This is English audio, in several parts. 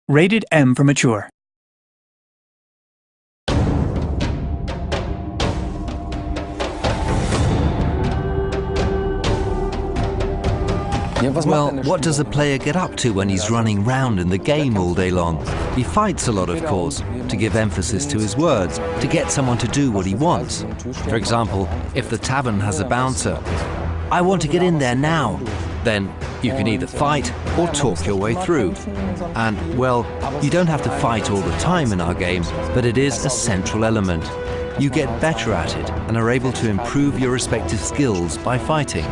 Rated M for mature. Well, what does a player get up to when he's running round in the game all day long? He fights a lot, of course, to give emphasis to his words, to get someone to do what he wants. For example, if the tavern has a bouncer, I want to get in there now. Then you can either fight or talk your way through. And, well, you don't have to fight all the time in our game, but it is a central element. You get better at it and are able to improve your respective skills by fighting.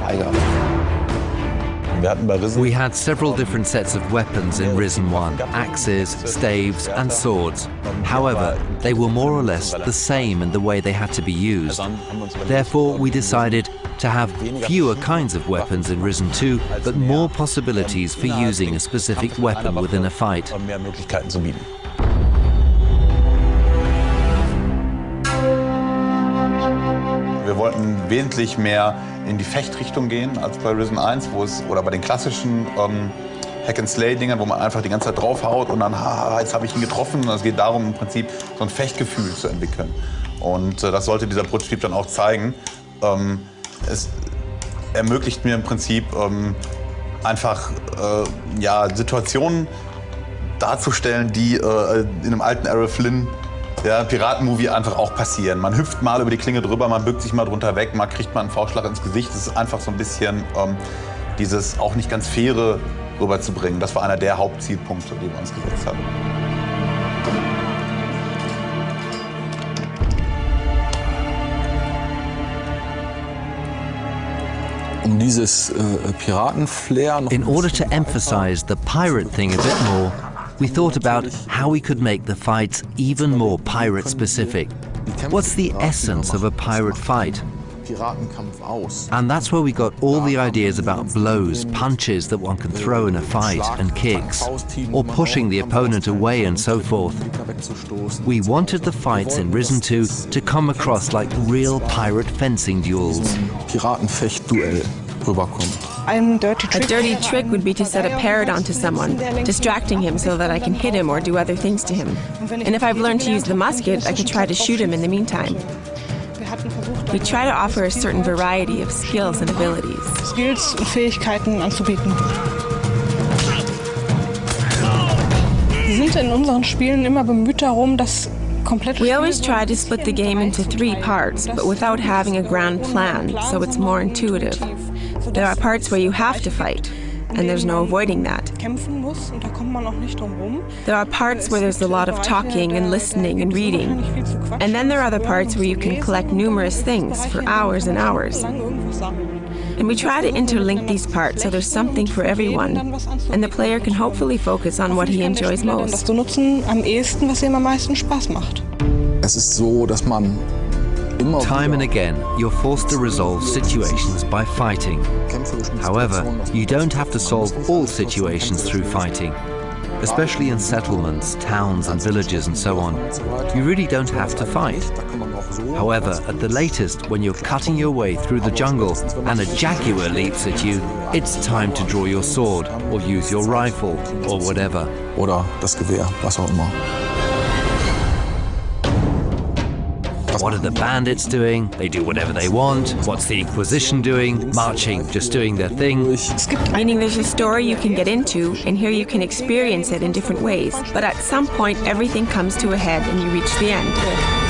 We had several different sets of weapons in Risen 1, axes, staves and swords. However, they were more or less the same in the way they had to be used. Therefore, we decided to have fewer kinds of weapons in Risen 2, but more possibilities for using a specific weapon within a fight. Wir wollten wesentlich mehr in die Fechtrichtung gehen als bei Risen 1, wo es, oder bei den klassischen Hack-and-Slay-Dingern, wo man einfach die ganze Zeit draufhaut und dann, jetzt habe ich ihn getroffen. Und es geht darum, im Prinzip so ein Fechtgefühl zu entwickeln. Und das sollte dieser Prototyp dann auch zeigen. Es ermöglicht mir im Prinzip einfach ja, Situationen darzustellen, die in einem alten Errol Flynn Piratenmovie einfach auch passieren. Man hüpft mal über die Klinge drüber, man bückt sich mal drunter weg, mal kriegt man einen Faustschlag ins Gesicht. Das ist einfach so ein bisschen dieses auch nicht ganz faire rüberzubringen. Das war einer der Hauptzielpunkte, die wir uns gesetzt haben. In order to emphasize the pirate thing a bit more, we thought about how we could make the fights even more pirate-specific. What's the essence of a pirate fight? And that's where we got all the ideas about blows, punches that one can throw in a fight, and kicks, or pushing the opponent away and so forth. We wanted the fights in Risen 2 to come across like real pirate fencing duels. A dirty trick would be to set a parrot onto someone, distracting him so that I can hit him or do other things to him. And if I've learned to use the musket, I could try to shoot him in the meantime. We try to offer a certain variety of skills and abilities. Skills und Fähigkeiten anzubieten. Sie sind in unseren Spielen immer bemüht darum, dass We always try to split the game into 3 parts, but without having a grand plan, so it's more intuitive. There are parts where you have to fight, and there's no avoiding that. There are parts where there's a lot of talking and listening and reading. And then there are other parts where you can collect numerous things for hours and hours. And we try to interlink these parts so there's something for everyone, and the player can hopefully focus on what he enjoys most. Time and again, you're forced to resolve situations by fighting. However, you don't have to solve all situations through fighting. Especially in settlements, towns and villages and so on. You really don't have to fight. However, at the latest, when you're cutting your way through the jungle and a jaguar leaps at you, it's time to draw your sword or use your rifle or whatever. Oder das Gewehr, was auch immer. What are the bandits doing? They do whatever they want. What's the Inquisition doing? Marching, just doing their thing. Meaning there's a story you can get into, and here you can experience it in different ways. But at some point, everything comes to a head and you reach the end.